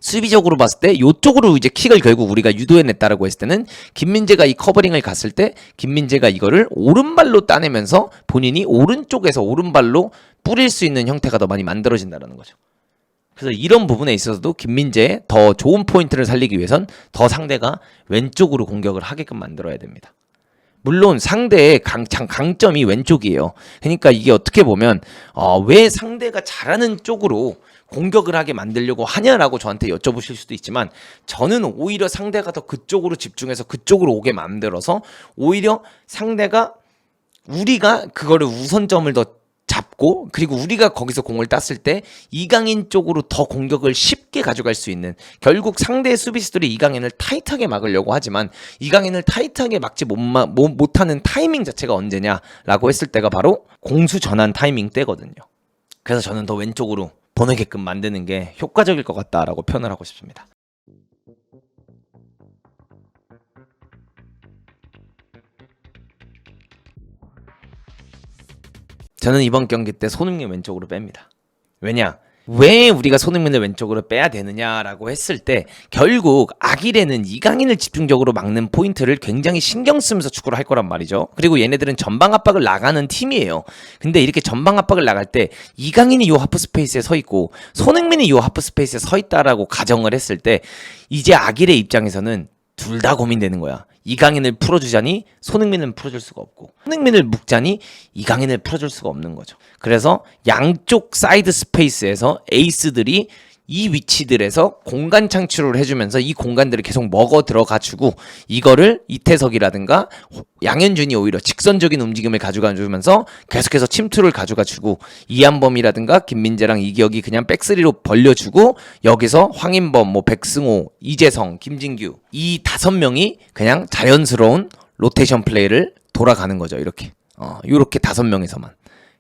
수비적으로 봤을 때 요쪽으로 이제 킥을 결국 우리가 유도해냈다라고 했을 때는 김민재가 이 커버링을 갔을 때 김민재가 이거를 오른발로 따내면서 본인이 오른쪽에서 오른발로 뿌릴 수 있는 형태가 더 많이 만들어진다는 거죠. 그래서 이런 부분에 있어서도 김민재의 더 좋은 포인트를 살리기 위해선 더 상대가 왼쪽으로 공격을 하게끔 만들어야 됩니다. 물론 상대의 강점이 왼쪽이에요. 그러니까 이게 어떻게 보면 왜 상대가 잘하는 쪽으로 공격을 하게 만들려고 하냐라고 저한테 여쭤보실 수도 있지만 저는 오히려 상대가 더 그쪽으로 집중해서 그쪽으로 오게 만들어서 오히려 상대가 우리가 그거를 우선점을 더 잡고 그리고 우리가 거기서 공을 땄을 때 이강인 쪽으로 더 공격을 쉽게 가져갈 수 있는 결국 상대의 수비수들이 이강인을 타이트하게 막으려고 하지만 이강인을 타이트하게 막지 못하는 타이밍 자체가 언제냐라고 했을 때가 바로 공수 전환 타이밍 때거든요. 그래서 저는 더 왼쪽으로 보내게끔 만드는 게 효과적일 것 같다라고 표현을 하고 싶습니다. 저는 이번 경기 때 손흥민 왼쪽으로 뺍니다. 왜냐? 왜 우리가 손흥민을 왼쪽으로 빼야 되느냐라고 했을 때 결국 아길에는 이강인을 집중적으로 막는 포인트를 굉장히 신경 쓰면서 축구를 할 거란 말이죠. 그리고 얘네들은 전방 압박을 나가는 팀이에요. 근데 이렇게 전방 압박을 나갈 때 이강인이 요 하프 스페이스에 서 있고 손흥민이 요 하프 스페이스에 서 있다라고 가정을 했을 때 이제 아길의 입장에서는 둘 다 고민되는 거야. 이강인을 풀어주자니 손흥민은 풀어줄 수가 없고 손흥민을 묶자니 이강인을 풀어줄 수가 없는 거죠. 그래서 양쪽 사이드 스페이스에서 에이스들이 이 위치들에서 공간 창출을 해주면서 이 공간들을 계속 먹어 들어가주고 이거를 이태석이라든가 양현준이 오히려 직선적인 움직임을 가져가주면서 계속해서 침투를 가져가주고 이한범이라든가 김민재랑 이기혁이 그냥 백스리로 벌려주고 여기서 황인범, 백승호, 이재성, 김진규 이 5명이 그냥 자연스러운 로테이션 플레이를 돌아가는 거죠. 이렇게 5명에서만.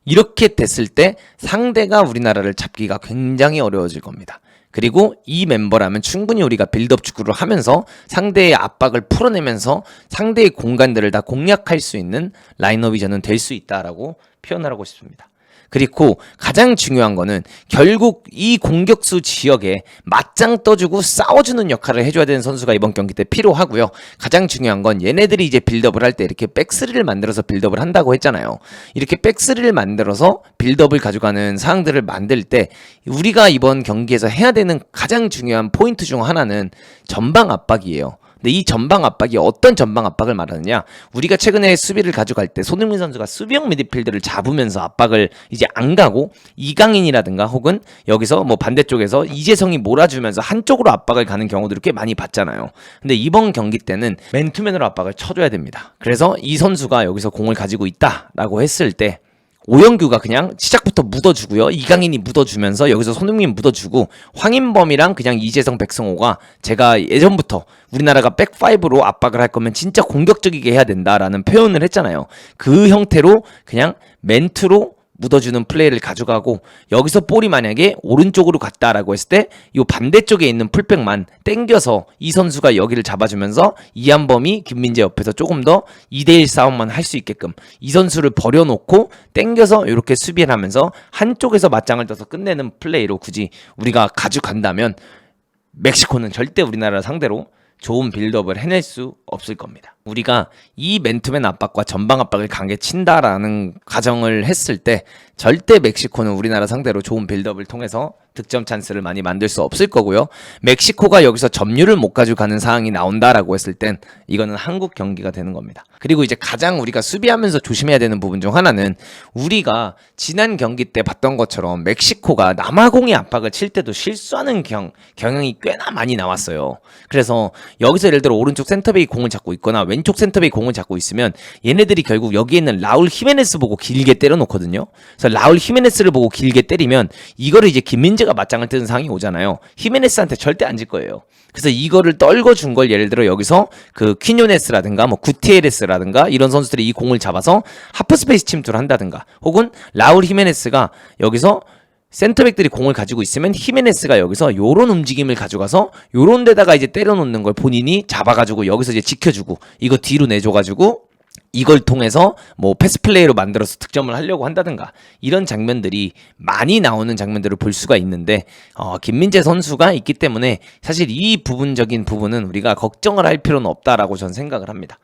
이렇게 됐을 때 상대가 우리나라를 잡기가 굉장히 어려워질 겁니다. 그리고 이 멤버라면 충분히 우리가 빌드업 축구를 하면서 상대의 압박을 풀어내면서 상대의 공간들을 다 공략할 수 있는 라인업이 저는 될 수 있다라고 표현을 하고 싶습니다. 그리고 가장 중요한 거는 결국 이 공격수 지역에 맞짱 떠주고 싸워주는 역할을 해줘야 되는 선수가 이번 경기 때 필요하고요. 가장 중요한 건 얘네들이 이제 빌드업을 할 때 이렇게 백스리를 만들어서 빌드업을 한다고 했잖아요. 이렇게 백스리를 만들어서 빌드업을 가져가는 상황들을 만들 때 우리가 이번 경기에서 해야 되는 가장 중요한 포인트 중 하나는 전방 압박이에요. 근데 이 전방 압박이 어떤 전방 압박을 말하느냐? 우리가 최근에 수비를 가져갈 때 손흥민 선수가 수비형 미드필드를 잡으면서 압박을 이제 안 가고 이강인이라든가 혹은 여기서 반대쪽에서 이재성이 몰아주면서 한쪽으로 압박을 가는 경우들을 꽤 많이 봤잖아요. 근데 이번 경기 때는 맨투맨으로 압박을 쳐줘야 됩니다. 그래서 이 선수가 여기서 공을 가지고 있다라고 했을 때 오영규가 그냥 시작부터 묻어주고요. 이강인이 묻어주면서 여기서 손흥민 묻어주고 황인범이랑 그냥 이재성, 백승호가 제가 예전부터 우리나라가 백5로 압박을 할 거면 진짜 공격적이게 해야 된다라는 표현을 했잖아요. 그 형태로 그냥 멘트로 묻어주는 플레이를 가져가고 여기서 볼이 만약에 오른쪽으로 갔다라고 했을 때 이 반대쪽에 있는 풀백만 땡겨서 이 선수가 여기를 잡아주면서 이한범이 김민재 옆에서 조금 더 2대1 싸움만 할 수 있게끔 이 선수를 버려놓고 땡겨서 이렇게 수비를 하면서 한쪽에서 맞짱을 떠서 끝내는 플레이로 굳이 우리가 가져간다면 멕시코는 절대 우리나라 상대로 좋은 빌드업을 해낼 수 없을 겁니다. 우리가 이 맨투맨 압박과 전방 압박을 강하게 친다라는 가정을 했을 때 절대 멕시코는 우리나라 상대로 좋은 빌드업을 통해서 득점 찬스를 많이 만들 수 없을 거고요. 멕시코가 여기서 점유를 못 가져가는 상황이 나온다라고 했을 땐 이거는 한국 경기가 되는 겁니다. 그리고 이제 가장 우리가 수비하면서 조심해야 되는 부분 중 하나는 우리가 지난 경기 때 봤던 것처럼 멕시코가 남아공의 압박을 칠 때도 실수하는 경향이 꽤나 많이 나왔어요. 그래서 여기서 예를 들어 오른쪽 센터백이 공을 잡고 있거나 왼쪽 센터백이 공을 잡고 있으면 얘네들이 결국 여기에 있는 라울 히메네스 보고 길게 때려놓거든요. 그래서 라울 히메네스를 보고 길게 때리면 이거를 이제 김민재가 맞짱을 뜨는 상황이 오잖아요. 히메네스한테 절대 안 질 거예요. 그래서 이거를 떨궈준 걸 예를 들어 여기서 그 퀴뇨네스라든가 구티에레스라든가 이런 선수들이 이 공을 잡아서 하프스페이스 침투를 한다든가 혹은 라울 히메네스가 여기서 센터백들이 공을 가지고 있으면 히메네스가 여기서 요런 움직임을 가져가서 요런 데다가 이제 때려놓는 걸 본인이 잡아가지고 여기서 이제 지켜주고 이거 뒤로 내줘가지고 이걸 통해서 뭐 패스 플레이로 만들어서 득점을 하려고 한다든가 이런 장면들이 많이 나오는 장면들을 볼 수가 있는데 김민재 선수가 있기 때문에 사실 이 부분적인 부분은 우리가 걱정을 할 필요는 없다라고 저는 생각을 합니다.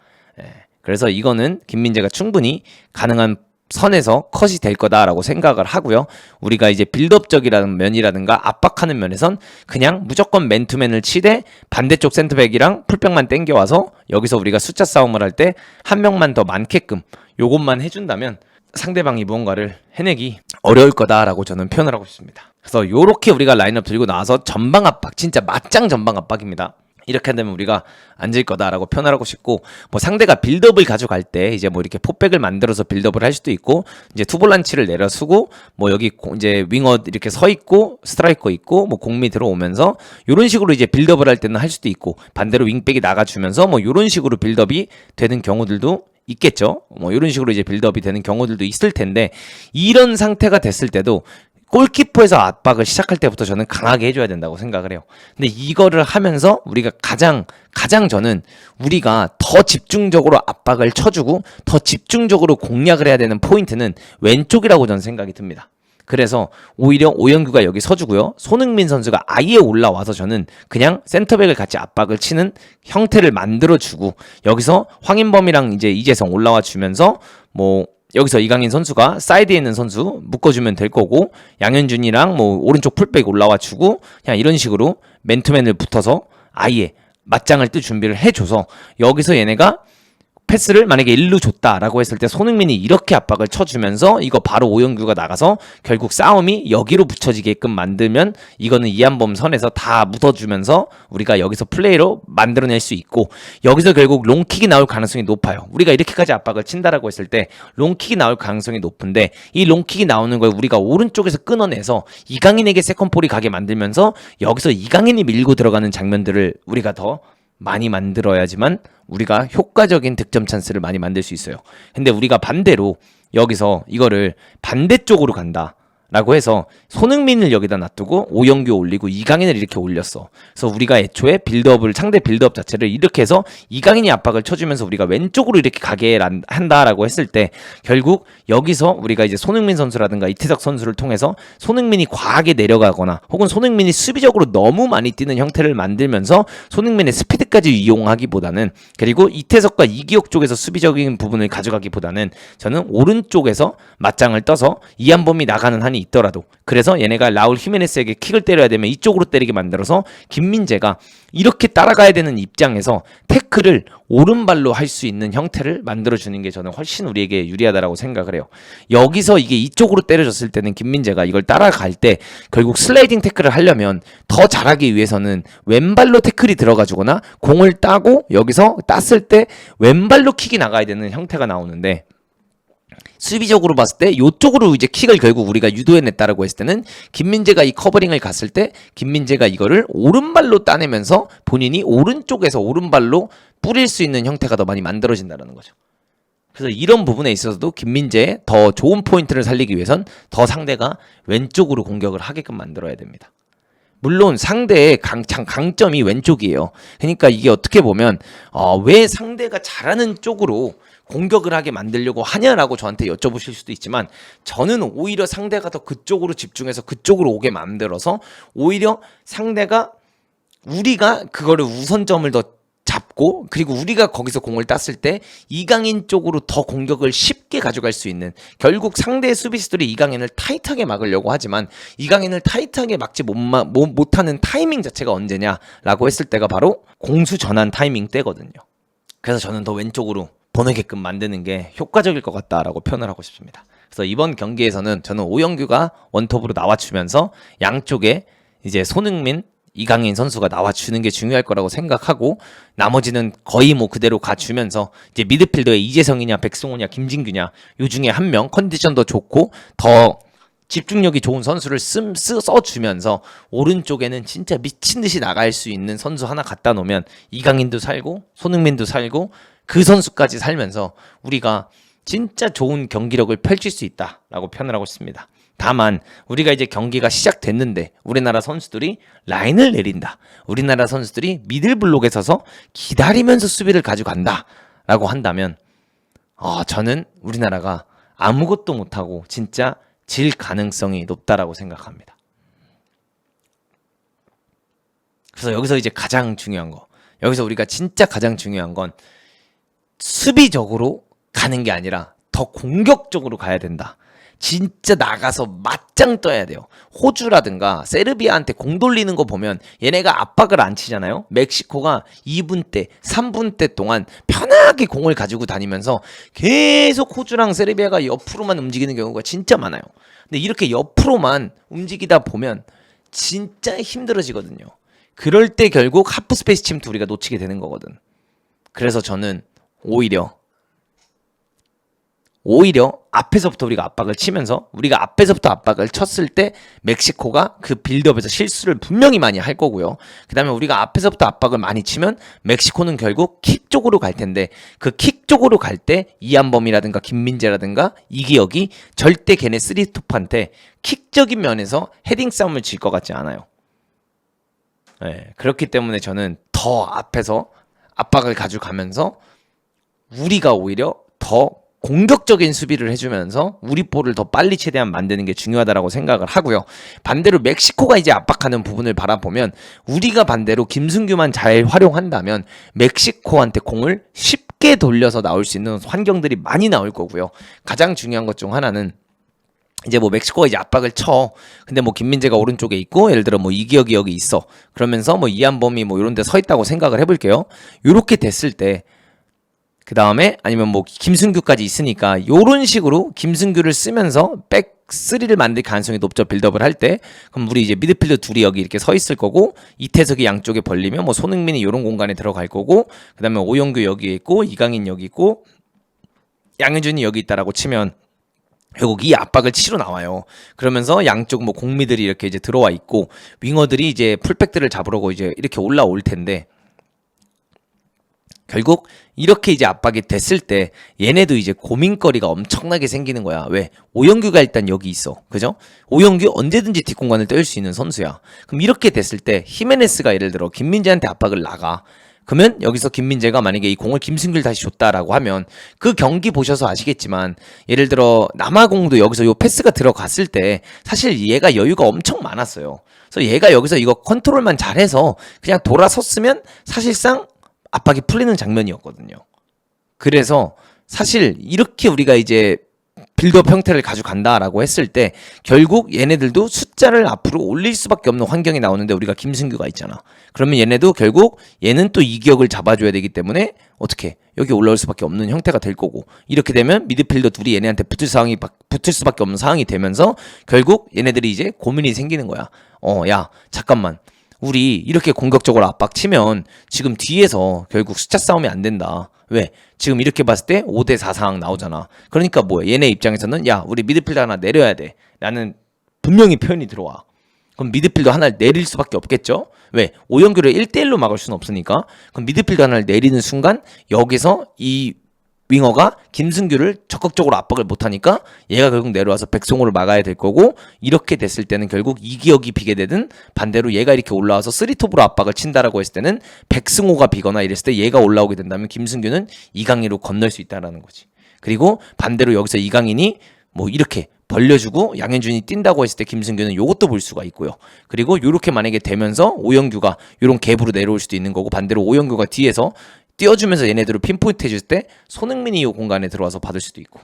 그래서 이거는 김민재가 충분히 가능한 선에서 컷이 될 거다라고 생각을 하고요. 우리가 이제 빌드업적이라는 면이라든가 압박하는 면에선 그냥 무조건 맨투맨을 치되 반대쪽 센터백이랑 풀백만 땡겨와서 여기서 우리가 숫자 싸움을 할 때 한 명만 더 많게끔 요것만 해준다면 상대방이 무언가를 해내기 어려울 거다라고 저는 표현을 하고 싶습니다. 그래서 요렇게 우리가 라인업 들고 나와서 전방 압박, 진짜 맞짱 전방 압박입니다. 이렇게 되면 우리가 앉을 거다라고 표현하고 싶고, 뭐 상대가 빌드업을 가져갈 때 이제 뭐 이렇게 포백을 만들어서 빌드업을 할 수도 있고, 이제 투볼란치를 내려쓰고 뭐 여기 이제 윙어 이렇게 서 있고 스트라이커 있고 뭐 공미 들어오면서 요런 식으로 이제 빌드업을 할 때는 할 수도 있고, 반대로 윙백이 나가주면서 뭐 요런 식으로 빌드업이 되는 경우들도 있겠죠. 뭐 이런 식으로 이제 빌드업이 되는 경우들도 있을 텐데, 이런 상태가 됐을 때도 골키퍼에서 압박을 시작할 때부터 저는 강하게 해줘야 된다고 생각을 해요. 근데 이거를 하면서 우리가 가장 저는 우리가 더 집중적으로 압박을 쳐주고 더 집중적으로 공략을 해야 되는 포인트는 왼쪽이라고 저는 생각이 듭니다. 그래서 오히려 오영규가 여기 서주고요. 손흥민 선수가 아예 올라와서 저는 그냥 센터백을 같이 압박을 치는 형태를 만들어주고, 여기서 황인범이랑 이제 이재성 올라와 주면서 뭐 여기서 이강인 선수가 사이드에 있는 선수 묶어주면 될 거고, 양현준이랑 뭐 오른쪽 풀백 올라와 주고, 그냥 이런 식으로 맨투맨을 붙어서 아예 맞짱을 뜰 준비를 해줘서 여기서 얘네가 패스를 만약에 일루 줬다라고 했을 때 손흥민이 이렇게 압박을 쳐주면서 이거 바로 오영규가 나가서 결국 싸움이 여기로 붙여지게끔 만들면 이거는 이한범 선에서 다 묻어주면서 우리가 여기서 플레이로 만들어낼 수 있고, 여기서 결국 롱킥이 나올 가능성이 높아요. 우리가 이렇게까지 압박을 친다라고 했을 때 롱킥이 나올 가능성이 높은데, 이 롱킥이 나오는 걸 우리가 오른쪽에서 끊어내서 이강인에게 세컨볼이 가게 만들면서 여기서 이강인이 밀고 들어가는 장면들을 우리가 더 많이 만들어야지만 우리가 효과적인 득점 찬스를 많이 만들 수 있어요. 근데 우리가 반대로 여기서 이거를 반대쪽으로 간다 라고 해서 손흥민을 여기다 놔두고 오영규 올리고 이강인을 이렇게 올렸어. 그래서 우리가 애초에 빌드업을, 상대 빌드업 자체를 이렇게 해서 이강인이 압박을 쳐주면서 우리가 왼쪽으로 이렇게 가게 한다라고 했을 때, 결국 여기서 우리가 이제 손흥민 선수라든가 이태석 선수를 통해서 손흥민이 과하게 내려가거나 혹은 손흥민이 수비적으로 너무 많이 뛰는 형태를 만들면서 손흥민의 스피드까지 이용하기보다는, 그리고 이태석과 이기혁 쪽에서 수비적인 부분을 가져가기보다는 저는 오른쪽에서 맞짱을 떠서 이한범이 나가는 한이 있더라도, 그래서 얘네가 라울 히메네스에게 킥을 때려야 되면 이쪽으로 때리게 만들어서 김민재가 이렇게 따라가야 되는 입장에서 태클을 오른발로 할 수 있는 형태를 만들어주는 게 저는 훨씬 우리에게 유리하다라고 생각을 해요. 여기서 이게 이쪽으로 때려졌을 때는 김민재가 이걸 따라갈 때 결국 슬라이딩 태클을 하려면 더 잘하기 위해서는 왼발로 태클이 들어가주거나 공을 따고 여기서 땄을 때 왼발로 킥이 나가야 되는 형태가 나오는데, 수비적으로 봤을 때 이쪽으로 이제 킥을 결국 우리가 유도해냈다라고 했을 때는 김민재가 이 커버링을 갔을 때 김민재가 이거를 오른발로 따내면서 본인이 오른쪽에서 오른발로 뿌릴 수 있는 형태가 더 많이 만들어진다는 거죠. 그래서 이런 부분에 있어서도 김민재의 더 좋은 포인트를 살리기 위해선 더 상대가 왼쪽으로 공격을 하게끔 만들어야 됩니다. 물론 상대의 강점이 왼쪽이에요. 그러니까 이게 어떻게 보면 왜 상대가 잘하는 쪽으로 공격을 하게 만들려고 하냐라고 저한테 여쭤보실 수도 있지만, 저는 오히려 상대가 더 그쪽으로 집중해서 그쪽으로 오게 만들어서 오히려 상대가, 우리가 그거를 우선점을 더 잡고, 그리고 우리가 거기서 공을 땄을 때 이강인 쪽으로 더 공격을 쉽게 가져갈 수 있는, 결국 상대의 수비수들이 이강인을 타이트하게 막으려고 하지만 이강인을 타이트하게 막지 못하는 타이밍 자체가 언제냐라고 했을 때가 바로 공수 전환 타이밍 때거든요. 그래서 저는 더 왼쪽으로 보내게끔 만드는 게 효과적일 것 같다라고 표현을 하고 싶습니다. 그래서 이번 경기에서는 저는 오영규가 원톱으로 나와주면서 양쪽에 이제 손흥민, 이강인 선수가 나와주는 게 중요할 거라고 생각하고, 나머지는 거의 뭐 그대로 가주면서 이제 미드필더에 이재성이냐 백승호냐 김진규냐 요 중에 한 명 컨디션도 좋고 더 집중력이 좋은 선수를 써주면서 오른쪽에는 진짜 미친듯이 나갈 수 있는 선수 하나 갖다 놓으면 이강인도 살고 손흥민도 살고 그 선수까지 살면서 우리가 진짜 좋은 경기력을 펼칠 수 있다라고 표현을 하고 있습니다. 다만 우리가 이제 경기가 시작됐는데 우리나라 선수들이 라인을 내린다, 우리나라 선수들이 미들블록에 서서 기다리면서 수비를 가져간다 라고 한다면 저는 우리나라가 아무것도 못하고 진짜 질 가능성이 높다라고 생각합니다. 그래서 여기서 이제 가장 중요한 거, 여기서 우리가 진짜 가장 중요한 건 수비적으로 가는 게 아니라 더 공격적으로 가야 된다. 진짜 나가서 맞짱 떠야 돼요. 호주라든가 세르비아한테 공 돌리는 거 보면 얘네가 압박을 안 치잖아요. 멕시코가 2분 때, 3분 때 동안 편하게 공을 가지고 다니면서 계속 호주랑 세르비아가 옆으로만 움직이는 경우가 진짜 많아요. 근데 이렇게 옆으로만 움직이다 보면 진짜 힘들어지거든요. 그럴 때 결국 하프 스페이스 침투 우리가 놓치게 되는 거거든. 그래서 저는 오히려 앞에서부터 우리가 압박을 치면서 우리가 앞에서부터 압박을 쳤을 때 멕시코가 그 빌드업에서 실수를 분명히 많이 할 거고요. 그 다음에 우리가 앞에서부터 압박을 많이 치면 멕시코는 결국 킥 쪽으로 갈 텐데 그 킥 쪽으로 갈 때 이한범이라든가 김민재라든가 이기혁이 절대 걔네 쓰리톱한테 킥적인 면에서 헤딩 싸움을 질 것 같지 않아요. 네, 그렇기 때문에 저는 더 앞에서 압박을 가져가면서 우리가 오히려 더 공격적인 수비를 해주면서 우리 볼을 더 빨리 최대한 만드는 게 중요하다고 생각을 하고요. 반대로 멕시코가 이제 압박하는 부분을 바라보면 우리가 반대로 김승규만 잘 활용한다면 멕시코한테 공을 쉽게 돌려서 나올 수 있는 환경들이 많이 나올 거고요. 가장 중요한 것 중 하나는 이제 뭐 멕시코가 이제 압박을 쳐. 근데 뭐 김민재가 오른쪽에 있고 예를 들어 뭐 이기혁이 여기 있어. 그러면서 뭐 이한범이 뭐 이런 데 서 있다고 생각을 해볼게요. 요렇게 됐을 때 그 다음에 아니면 뭐 김승규까지 있으니까 요런 식으로 김승규를 쓰면서 백3를 만들 가능성이 높죠. 빌드업을 할 때. 그럼 우리 이제 미드필더 둘이 여기 이렇게 서 있을 거고 이태석이 양쪽에 벌리면 뭐 손흥민이 요런 공간에 들어갈 거고 그 다음에 오영규 여기 있고 이강인 여기 있고 양현준이 여기 있다라고 치면 결국 이 압박을 치러 나와요. 그러면서 양쪽 뭐 공미들이 이렇게 이제 들어와 있고 윙어들이 이제 풀백들을 잡으려고 이제 이렇게 올라올 텐데 결국 이렇게 이제 압박이 됐을 때 얘네도 이제 고민거리가 엄청나게 생기는 거야. 왜? 오영규가 일단 여기 있어. 그죠? 오영규 언제든지 뒷공간을 떼올 수 있는 선수야. 그럼 이렇게 됐을 때 히메네스가 예를 들어 김민재한테 압박을 나가. 그러면 여기서 김민재가 만약에 이 공을 김승규를 다시 줬다라고 하면 그 경기 보셔서 아시겠지만 예를 들어 남아공도 여기서 요 패스가 들어갔을 때 사실 얘가 여유가 엄청 많았어요. 그래서 얘가 여기서 이거 컨트롤만 잘해서 그냥 돌아섰으면 사실상 압박이 풀리는 장면이었거든요. 그래서 사실 이렇게 우리가 이제 빌드업 형태를 가져간다라고 했을 때 결국 얘네들도 숫자를 앞으로 올릴 수밖에 없는 환경이 나오는데 우리가 김승규가 있잖아. 그러면 얘네도 결국 얘는 또 이기혁을 잡아줘야 되기 때문에 어떻게 여기 올라올 수밖에 없는 형태가 될 거고 이렇게 되면 미드필더 둘이 얘네한테 붙을 수밖에 없는 상황이 되면서 결국 얘네들이 이제 고민이 생기는 거야. 야 잠깐만. 우리 이렇게 공격적으로 압박 치면 지금 뒤에서 결국 숫자 싸움이 안 된다. 왜? 지금 이렇게 봤을 때 5대4 상황 나오잖아. 그러니까 뭐야? 얘네 입장에서는 야 우리 미드필더 하나 내려야 돼. 라는 분명히 표현이 들어와. 그럼 미드필더 하나를 내릴 수밖에 없겠죠? 왜? 오영규를 1대1로 막을 수는 없으니까. 그럼 미드필더 하나를 내리는 순간 여기서 이 윙어가 김승규를 적극적으로 압박을 못하니까 얘가 결국 내려와서 백승호를 막아야 될 거고 이렇게 됐을 때는 결국 이기혁이 비게 되든 반대로 얘가 이렇게 올라와서 쓰리톱으로 압박을 친다라고 했을 때는 백승호가 비거나 이랬을 때 얘가 올라오게 된다면 김승규는 이강인으로 건널 수 있다라는 거지. 그리고 반대로 여기서 이강인이 뭐 이렇게 벌려주고 양현준이 뛴다고 했을 때 김승규는 요것도 볼 수가 있고요. 그리고 요렇게 만약에 되면서 오영규가 요런 갭으로 내려올 수도 있는 거고 반대로 오영규가 뒤에서 띄워주면서 얘네들을 핀포인트 해줄 때 손흥민이 이 공간에 들어와서 받을 수도 있고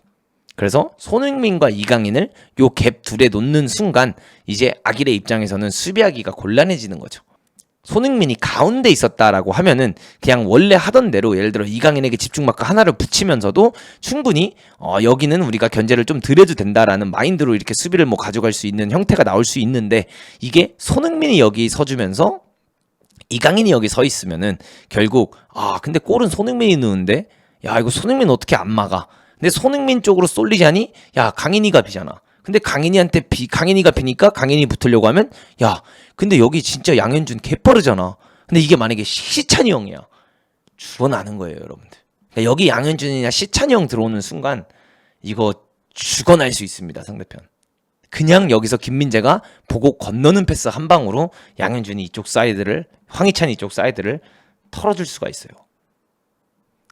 그래서 손흥민과 이강인을 요 갭 둘에 놓는 순간 이제 아길의 입장에서는 수비하기가 곤란해지는 거죠. 손흥민이 가운데 있었다라고 하면은 그냥 원래 하던 대로 예를 들어 이강인에게 집중마크 하나를 붙이면서도 충분히 여기는 우리가 견제를 좀 덜 해도 된다라는 마인드로 이렇게 수비를 뭐 가져갈 수 있는 형태가 나올 수 있는데 이게 손흥민이 여기 서주면서 이강인이 여기 서 있으면은 결국 근데 골은 손흥민이 넣는데 야 이거 손흥민 어떻게 안 막아? 근데 손흥민 쪽으로 쏠리자니 야 강인이가 비잖아. 근데 강인이가 비니까 강인이 붙으려고 하면 야 근데 여기 진짜 양현준 개빠르잖아. 근데 이게 만약에 시찬이 형이야. 죽어나는 거예요 여러분들. 그러니까 여기 양현준이나 시찬이 형 들어오는 순간 이거 죽어날 수 있습니다 상대편. 그냥 여기서 김민재가 보고 건너는 패스 한 방으로 양현준이 이쪽 사이드를 황희찬이 이쪽 사이드를 털어줄 수가 있어요.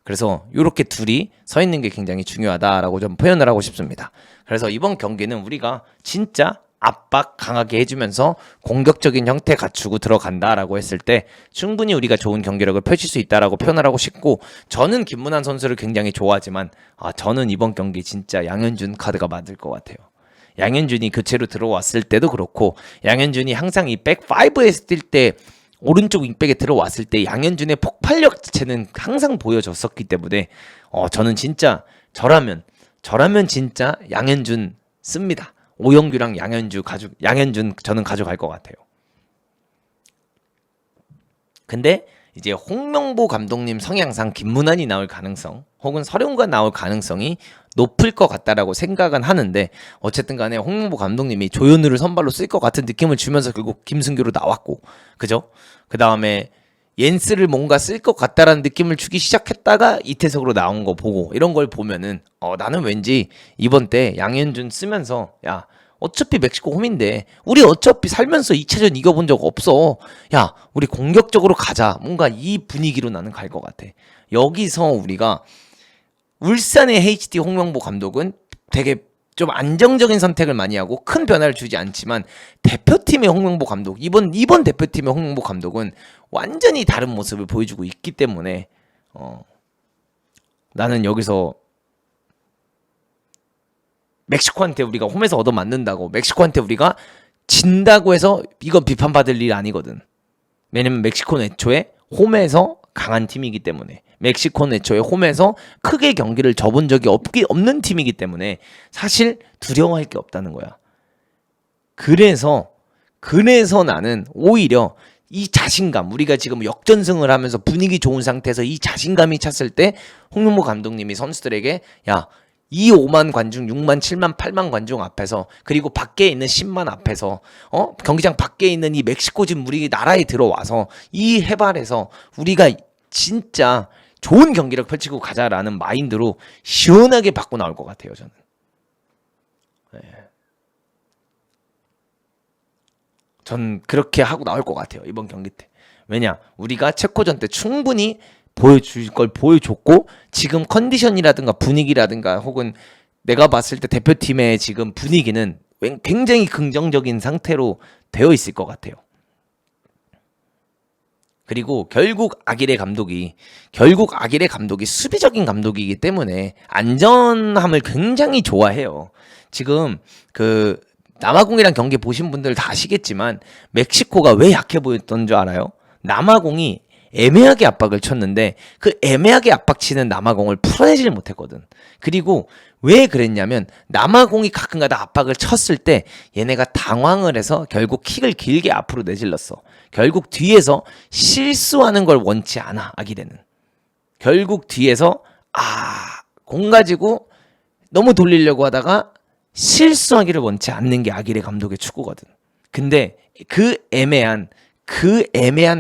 그래서 이렇게 둘이 서 있는 게 굉장히 중요하다라고 좀 표현을 하고 싶습니다. 그래서 이번 경기는 우리가 진짜 압박 강하게 해주면서 공격적인 형태 갖추고 들어간다라고 했을 때 충분히 우리가 좋은 경기력을 펼칠 수 있다라고 표현을 하고 싶고, 저는 김문환 선수를 굉장히 좋아하지만 저는 이번 경기 진짜 양현준 카드가 맞을 것 같아요. 양현준이 교체로 들어왔을 때도 그렇고, 양현준이 항상 이 백5에 뛸 때 오른쪽 윙백에 들어왔을 때 양현준의 폭발력 자체는 항상 보여줬었기 때문에 저는 진짜 저라면 진짜 양현준 씁니다. 오영규랑 양현준 저는 가져갈 것 같아요. 근데 이제 홍명보 감독님 성향상 김문환이 나올 가능성 혹은 서령과 나올 가능성이 높을 것 같다라고 생각은 하는데, 어쨌든 간에 홍명보 감독님이 조현우를 선발로 쓸 것 같은 느낌을 주면서 결국 김승규로 나왔고, 그죠? 그 다음에 옌스를 뭔가 쓸 것 같다라는 느낌을 주기 시작했다가 이태석으로 나온 거 보고, 이런 걸 보면은 나는 왠지 이번 때 양현준 쓰면서, 야 어차피 멕시코 홈인데 우리 어차피 살면서 2차전 이겨본 적 없어, 야 우리 공격적으로 가자, 뭔가 이 분위기로 나는 갈 것 같아. 여기서 우리가 울산의 HT 홍명보 감독은 되게 좀 안정적인 선택을 많이 하고 큰 변화를 주지 않지만, 대표팀의 홍명보 감독, 이번 대표팀의 홍명보 감독은 완전히 다른 모습을 보여주고 있기 때문에 나는 여기서 멕시코한테 우리가 홈에서 얻어맞는다고, 멕시코한테 우리가 진다고 해서 이건 비판받을 일 아니거든. 왜냐면 멕시코는 애초에 홈에서 강한 팀이기 때문에, 멕시코는 애초에 홈에서 크게 경기를 져본 적이 없는 팀이기 때문에 사실 두려워할 게 없다는 거야. 그래서 나는 오히려 이 자신감, 우리가 지금 역전승을 하면서 분위기 좋은 상태에서 이 자신감이 찼을 때 홍명보 감독님이 선수들에게, 야 이 5만 관중, 6만, 7만, 8만 관중 앞에서, 그리고 밖에 있는 10만 앞에서, 경기장 밖에 있는 이 멕시코 집 우리 나라에 들어와서 이 해발에서 우리가 진짜 좋은 경기력 펼치고 가자라는 마인드로 시원하게 받고 나올 것 같아요, 저는. 네. 전 그렇게 하고 나올 것 같아요, 이번 경기 때. 왜냐, 우리가 체코전 때 충분히 보여줄 걸 보여줬고, 지금 컨디션이라든가 분위기라든가 혹은 내가 봤을 때 대표팀의 지금 분위기는 굉장히 긍정적인 상태로 되어 있을 것 같아요. 그리고 결국 아기레 감독이 수비적인 감독이기 때문에 안전함을 굉장히 좋아해요. 지금 그 남아공이랑 경기 보신 분들 다 아시겠지만 멕시코가 왜 약해 보였던 줄 알아요? 남아공이 애매하게 압박을 쳤는데 그 애매하게 압박치는 남아공을 풀어내질 못했거든. 그리고 왜 그랬냐면 남아공이 가끔가다 압박을 쳤을 때 얘네가 당황을 해서 결국 킥을 길게 앞으로 내질렀어. 결국 뒤에서 실수하는 걸 원치 않아, 아기레는. 결국 뒤에서 공 가지고 너무 돌리려고 하다가 실수하기를 원치 않는 게 아기레 감독의 축구거든. 근데 그 애매한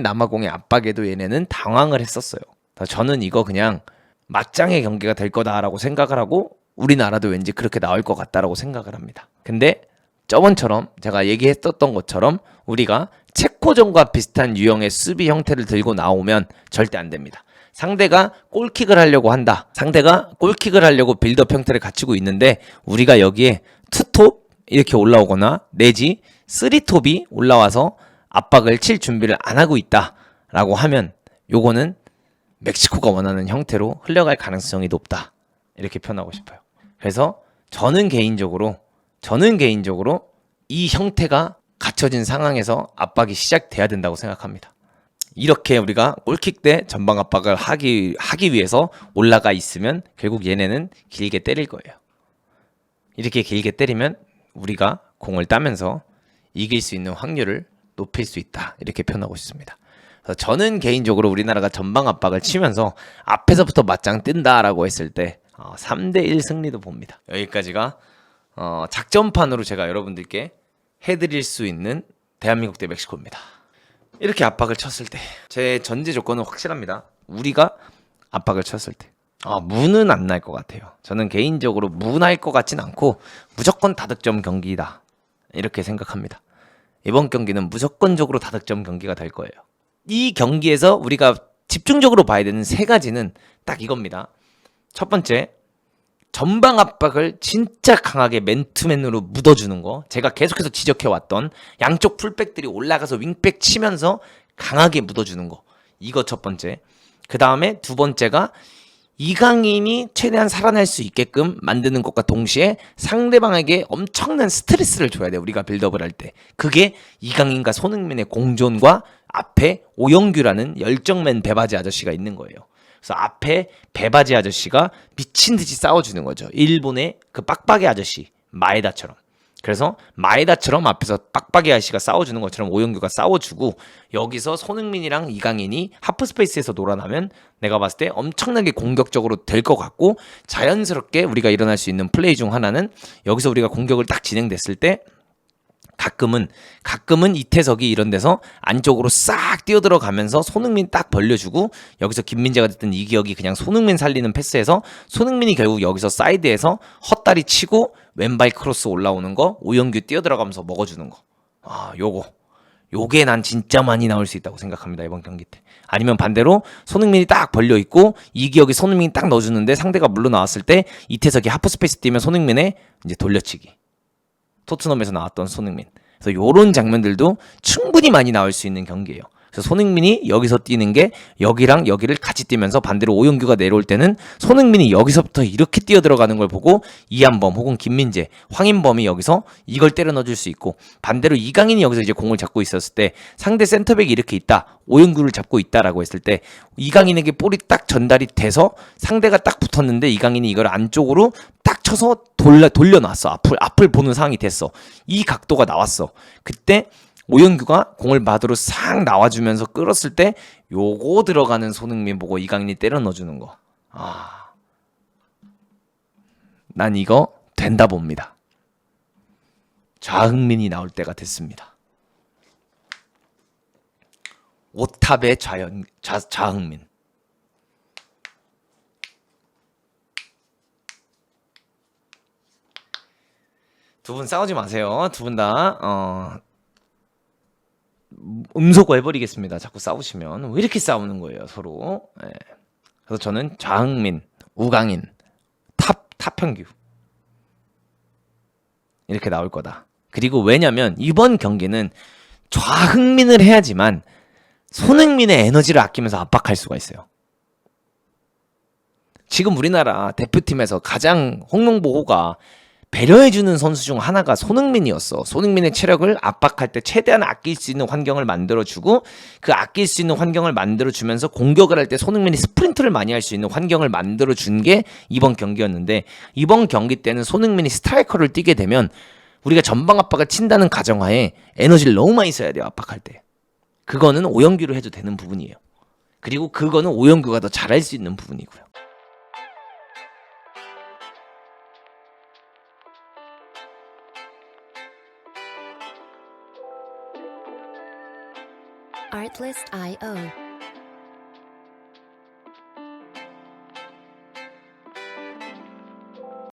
남아공의 압박에도 얘네는 당황을 했었어요. 저는 이거 그냥 맞짱의 경기가 될 거다라고 생각을 하고 우리나라도 왠지 그렇게 나올 것 같다라고 생각을 합니다. 근데 저번처럼 제가 얘기했었던 것처럼 우리가 체코전과 비슷한 유형의 수비 형태를 들고 나오면 절대 안 됩니다. 상대가 골킥을 하려고 한다. 상대가 골킥을 하려고 빌드업 형태를 갖추고 있는데 우리가 여기에 투톱 이렇게 올라오거나 내지 쓰리톱이 올라와서 압박을 칠 준비를 안 하고 있다라고 하면 요거는 멕시코가 원하는 형태로 흘러갈 가능성이 높다, 이렇게 표현하고 싶어요. 그래서 저는 개인적으로 이 형태가 갖춰진 상황에서 압박이 시작돼야 된다고 생각합니다. 이렇게 우리가 골킥 때 전방 압박을 하기 위해서 올라가 있으면 결국 얘네는 길게 때릴 거예요. 이렇게 길게 때리면 우리가 공을 따면서 이길 수 있는 확률을 높일 수 있다, 이렇게 표현하고 싶습니다. 그래서 저는 개인적으로 우리나라가 전방 압박을 치면서 앞에서부터 맞짱 뜬다라고 했을 때 3대1 승리도 봅니다. 여기까지가 작전판으로 제가 여러분들께 해드릴 수 있는 대한민국 대 멕시코입니다. 이렇게 압박을 쳤을 때 제 전제 조건은 확실합니다. 우리가 압박을 쳤을 때 무는 안 날 것 같아요. 저는 개인적으로 무 날 것 같진 않고 무조건 다득점 경기다, 이렇게 생각합니다. 이번 경기는 무조건적으로 다득점 경기가 될 거예요. 이 경기에서 우리가 집중적으로 봐야 되는 세 가지는 딱 이겁니다. 첫 번째, 전방 압박을 진짜 강하게 맨투맨으로 묻어주는 거. 제가 계속해서 지적해왔던 양쪽 풀백들이 올라가서 윙백 치면서 강하게 묻어주는 거. 이거 첫 번째. 그 다음에 두 번째가 이강인이 최대한 살아날 수 있게끔 만드는 것과 동시에 상대방에게 엄청난 스트레스를 줘야 돼. 우리가 빌드업을 할 때. 그게 이강인과 손흥민의 공존과 앞에 오영규라는 열정맨 배바지 아저씨가 있는 거예요. 그래서 앞에 배바지 아저씨가 미친 듯이 싸워주는 거죠. 일본의 그 빡빡이 아저씨 마에다처럼. 그래서 마에다처럼 앞에서 빡빡이 아저씨가 싸워주는 것처럼 오영규가 싸워주고, 여기서 손흥민이랑 이강인이 하프스페이스에서 놀아나면 내가 봤을 때 엄청나게 공격적으로 될 것 같고, 자연스럽게 우리가 일어날 수 있는 플레이 중 하나는 여기서 우리가 공격을 딱 진행됐을 때 가끔은 이태석이 이런 데서 안쪽으로 싹 뛰어들어가면서 손흥민 딱 벌려주고, 여기서 김민재가 됐든 이기혁이 그냥 손흥민 살리는 패스에서 손흥민이 결국 여기서 사이드에서 헛다리 치고 왼발 크로스 올라오는 거 오영규 뛰어들어가면서 먹어주는 거. 요게 난 진짜 많이 나올 수 있다고 생각합니다, 이번 경기 때. 아니면 반대로 손흥민이 딱 벌려있고 이기혁이 손흥민이 딱 넣어주는데 상대가 물러나왔을 때 이태석이 하프스페이스 뛰면 손흥민의 이제 돌려치기. 토트넘에서 나왔던 손흥민. 그래서 요런 장면들도 충분히 많이 나올 수 있는 경기예요. 그래서 손흥민이 여기서 뛰는 게 여기랑 여기를 같이 뛰면서 반대로 오영규가 내려올 때는 손흥민이 여기서부터 이렇게 뛰어들어가는 걸 보고 이한범 혹은 김민재, 황인범이 여기서 이걸 때려 넣어줄 수 있고, 반대로 이강인이 여기서 이제 공을 잡고 있었을 때 상대 센터백이 이렇게 있다, 오영규를 잡고 있다라고 했을 때 이강인에게 볼이 딱 전달이 돼서 상대가 딱 붙었는데 이강인이 이걸 안쪽으로 딱 쳐서 돌려놨어. 앞을 보는 상황이 됐어. 이 각도가 나왔어. 그때 오영규가 공을 받으러 싹 나와주면서 끌었을 때 요거 들어가는 손흥민 보고 이강인이 때려 넣어주는 거. 난 이거 된다 봅니다. 좌흥민이 나올 때가 됐습니다. 오탑의 좌흥민. 두 분 싸우지 마세요. 두 분 다 음소거 해버리겠습니다. 자꾸 싸우시면. 왜 이렇게 싸우는 거예요, 서로. 네. 그래서 저는 좌흥민, 우강인, 탑평규 이렇게 나올 거다. 그리고 왜냐면 이번 경기는 좌흥민을 해야지만 손흥민의 에너지를 아끼면서 압박할 수가 있어요. 지금 우리나라 대표팀에서 가장 홍명보호가 배려해주는 선수 중 하나가 손흥민이었어. 손흥민의 체력을 압박할 때 최대한 아낄 수 있는 환경을 만들어주고, 그 아낄 수 있는 환경을 만들어주면서 공격을 할 때 손흥민이 스프린트를 많이 할 수 있는 환경을 만들어준 게 이번 경기였는데, 이번 경기 때는 손흥민이 스트라이커를 뛰게 되면 우리가 전방 압박을 친다는 가정하에 에너지를 너무 많이 써야 돼요, 압박할 때. 그거는 오영규로 해도 되는 부분이에요. 그리고 그거는 오영규가 더 잘할 수 있는 부분이고요. Artlist.io